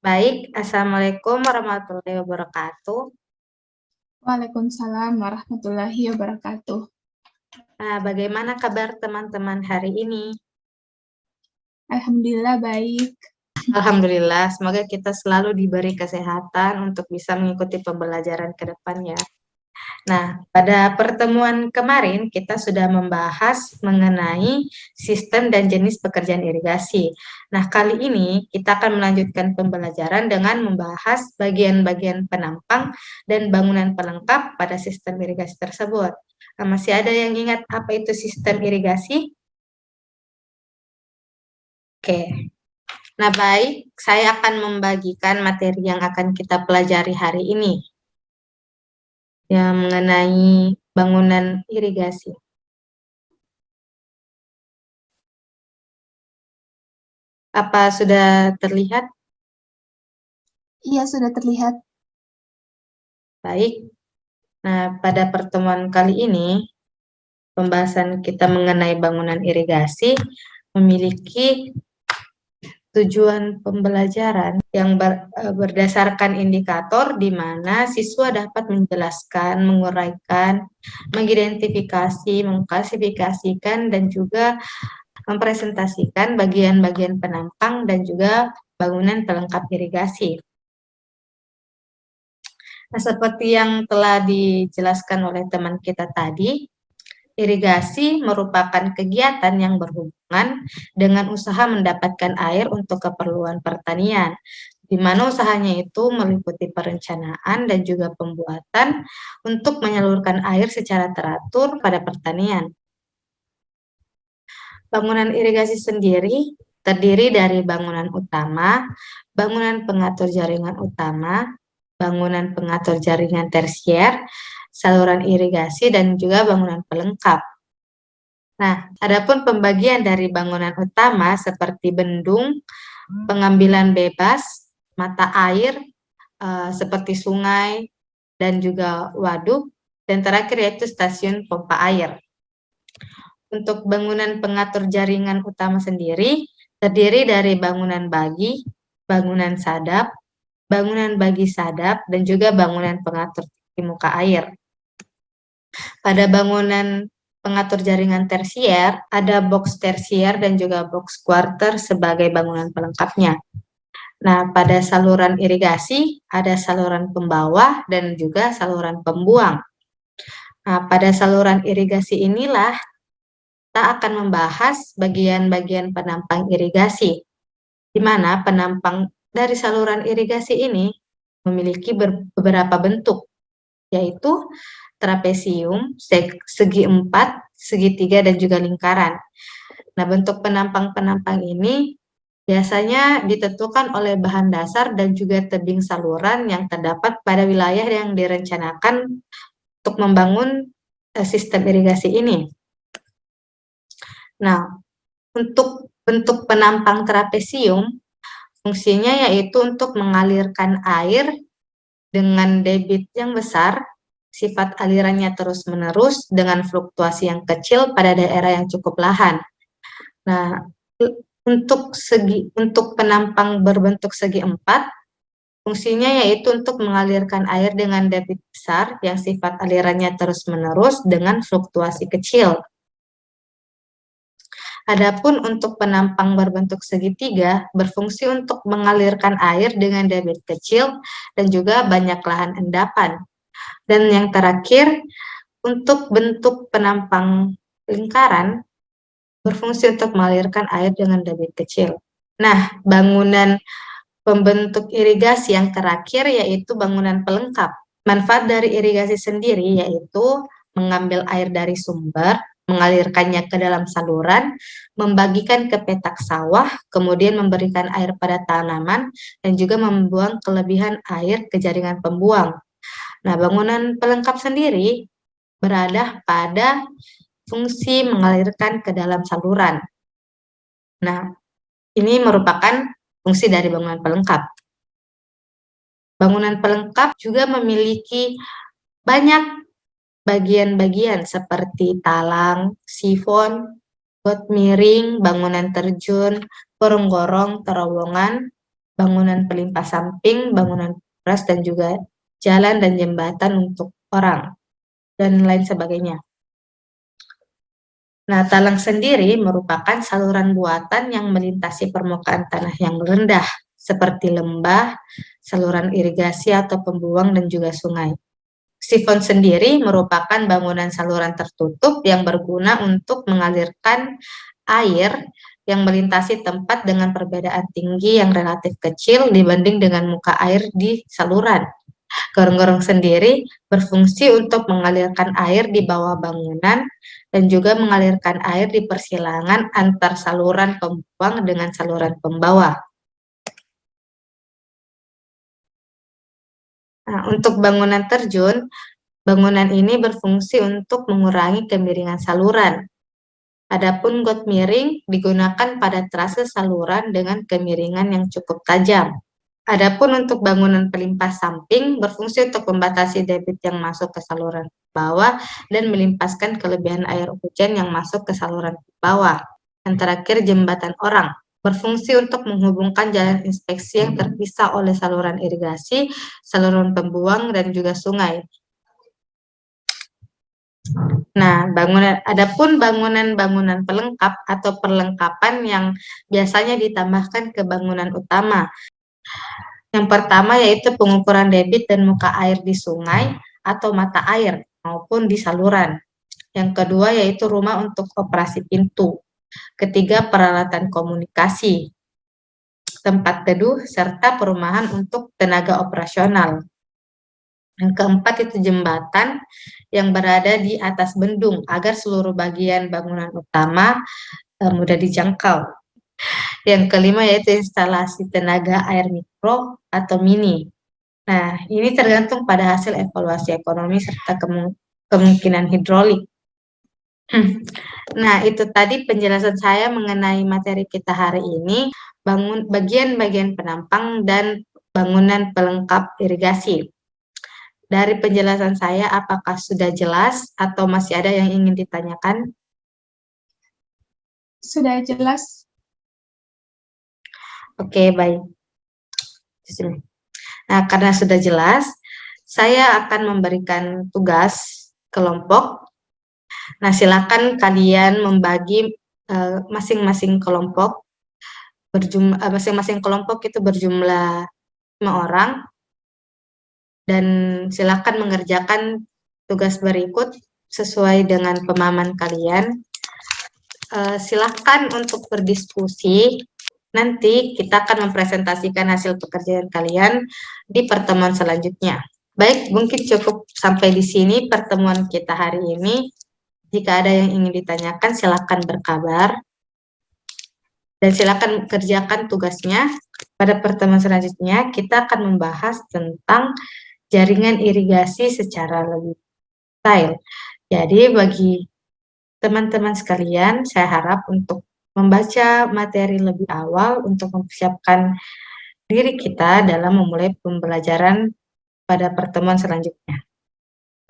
Baik, Assalamualaikum warahmatullahi wabarakatuh. Waalaikumsalam warahmatullahi wabarakatuh. Nah, bagaimana kabar teman-teman hari ini? Alhamdulillah baik. Alhamdulillah, semoga kita selalu diberi kesehatan untuk bisa mengikuti pembelajaran ke depannya. Nah, pada pertemuan kemarin kita sudah membahas mengenai sistem dan jenis pekerjaan irigasi. Nah, kali ini kita akan melanjutkan pembelajaran dengan membahas bagian-bagian penampang dan bangunan pelengkap pada sistem irigasi tersebut. Nah, masih ada yang ingat apa itu sistem irigasi? Oke. Nah, baik, saya akan membagikan materi yang akan kita pelajari hari ini, yang mengenai bangunan irigasi. Apa sudah terlihat? Iya, sudah terlihat. Baik. Nah, pada pertemuan kali ini, pembahasan kita mengenai bangunan irigasi memiliki tujuan pembelajaran yang berdasarkan indikator di mana siswa dapat menjelaskan, menguraikan, mengidentifikasi, mengklasifikasikan, dan juga mempresentasikan bagian-bagian penampang dan juga bangunan pelengkap irigasi. Nah, seperti yang telah dijelaskan oleh teman kita tadi, irigasi merupakan kegiatan yang berhubungan dengan usaha mendapatkan air untuk keperluan pertanian, di mana usahanya itu meliputi perencanaan dan juga pembuatan untuk menyalurkan air secara teratur pada pertanian. Bangunan irigasi sendiri terdiri dari bangunan utama, bangunan pengatur jaringan utama, bangunan pengatur jaringan tersier, saluran irigasi, dan juga bangunan pelengkap. Nah, adapun pembagian dari bangunan utama seperti bendung, pengambilan bebas, mata air, seperti sungai, dan juga waduk, dan terakhir yaitu stasiun pompa air. Untuk bangunan pengatur jaringan utama sendiri, terdiri dari bangunan bagi, bangunan sadap, bangunan bagi sadap, dan juga bangunan pengatur tinggi muka air. Pada bangunan pengatur jaringan tersier, ada box tersier dan juga box quarter sebagai bangunan pelengkapnya. Nah, pada saluran irigasi, ada saluran pembawah dan juga saluran pembuang. Nah, pada saluran irigasi inilah kita akan membahas bagian-bagian penampang irigasi, di mana penampang dari saluran irigasi ini memiliki beberapa bentuk, yaitu trapesium, segi empat, segitiga, dan juga lingkaran. Nah, bentuk penampang-penampang ini biasanya ditentukan oleh bahan dasar dan juga tebing saluran yang terdapat pada wilayah yang direncanakan untuk membangun sistem irigasi ini. Nah, untuk bentuk penampang trapesium, fungsinya yaitu untuk mengalirkan air dengan debit yang besar, sifat alirannya terus-menerus dengan fluktuasi yang kecil pada daerah yang cukup lahan. Nah, untuk penampang berbentuk segi empat, fungsinya yaitu untuk mengalirkan air dengan debit besar yang sifat alirannya terus-menerus dengan fluktuasi kecil. Adapun untuk penampang berbentuk segitiga berfungsi untuk mengalirkan air dengan debit kecil dan juga banyak lahan endapan. Dan yang terakhir, untuk bentuk penampang lingkaran berfungsi untuk mengalirkan air dengan debit kecil. Nah, bangunan pembentuk irigasi yang terakhir yaitu bangunan pelengkap. Manfaat dari irigasi sendiri yaitu mengambil air dari sumber, mengalirkannya ke dalam saluran, membagikan ke petak sawah, kemudian memberikan air pada tanaman, dan juga membuang kelebihan air ke jaringan pembuang. Nah, bangunan pelengkap sendiri berada pada fungsi mengalirkan ke dalam saluran. Nah, ini merupakan fungsi dari bangunan pelengkap. Bangunan pelengkap juga memiliki banyak bagian-bagian seperti talang, sifon, got miring, bangunan terjun, gorong-gorong, terowongan, bangunan pelimpah samping, bangunan beras, dan juga jalan dan jembatan untuk orang, dan lain sebagainya. Nah, talang sendiri merupakan saluran buatan yang melintasi permukaan tanah yang rendah, seperti lembah, saluran irigasi atau pembuang, dan juga sungai. Sifon sendiri merupakan bangunan saluran tertutup yang berguna untuk mengalirkan air yang melintasi tempat dengan perbedaan tinggi yang relatif kecil dibanding dengan muka air di saluran. Gorong-gorong sendiri berfungsi untuk mengalirkan air di bawah bangunan dan juga mengalirkan air di persilangan antar saluran pembuang dengan saluran pembawa. Nah, untuk bangunan terjun, bangunan ini berfungsi untuk mengurangi kemiringan saluran. Adapun got miring digunakan pada trase saluran dengan kemiringan yang cukup tajam. Adapun untuk bangunan pelimpah samping berfungsi untuk membatasi debit yang masuk ke saluran bawah dan melimpaskan kelebihan air hujan yang masuk ke saluran bawah. Yang terakhir, jembatan orang berfungsi untuk menghubungkan jalan inspeksi yang terpisah oleh saluran irigasi, saluran pembuang, dan juga sungai. Nah, adapun bangunan-bangunan pelengkap atau perlengkapan yang biasanya ditambahkan ke bangunan utama. Yang pertama yaitu pengukuran debit dan muka air di sungai atau mata air maupun di saluran. Yang kedua yaitu rumah untuk operasi pintu. Ketiga, peralatan komunikasi, tempat teduh, serta perumahan untuk tenaga operasional. Yang keempat itu jembatan yang berada di atas bendung agar seluruh bagian bangunan utama mudah dijangkau. Yang kelima yaitu instalasi tenaga air mikro atau mini. Nah, ini tergantung pada hasil evaluasi ekonomi serta kemungkinan hidrolik. Nah, itu tadi penjelasan saya mengenai materi kita hari ini, bagian-bagian penampang dan bangunan pelengkap irigasi. Dari penjelasan saya, apakah sudah jelas atau masih ada yang ingin ditanyakan? Sudah jelas. Oke, baik. Nah, karena sudah jelas, saya akan memberikan tugas kelompok. Nah, silakan kalian membagi masing-masing kelompok. Masing-masing kelompok itu berjumlah 5 orang. Dan silakan mengerjakan tugas berikut sesuai dengan pemahaman kalian. Silakan untuk berdiskusi. Nanti kita akan mempresentasikan hasil pekerjaan kalian di pertemuan selanjutnya. Baik, mungkin cukup sampai di sini pertemuan kita hari ini. Jika ada yang ingin ditanyakan, silakan berkabar. Dan silakan kerjakan tugasnya. Pada pertemuan selanjutnya, kita akan membahas tentang jaringan irigasi secara lebih detail. Jadi, bagi teman-teman sekalian, saya harap untuk membaca materi lebih awal untuk mempersiapkan diri kita dalam memulai pembelajaran pada pertemuan selanjutnya.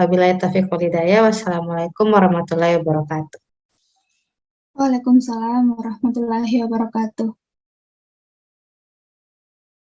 Wabillahi taufiq wal hidayah. Wassalamualaikum warahmatullahi wabarakatuh. Waalaikumsalam warahmatullahi wabarakatuh.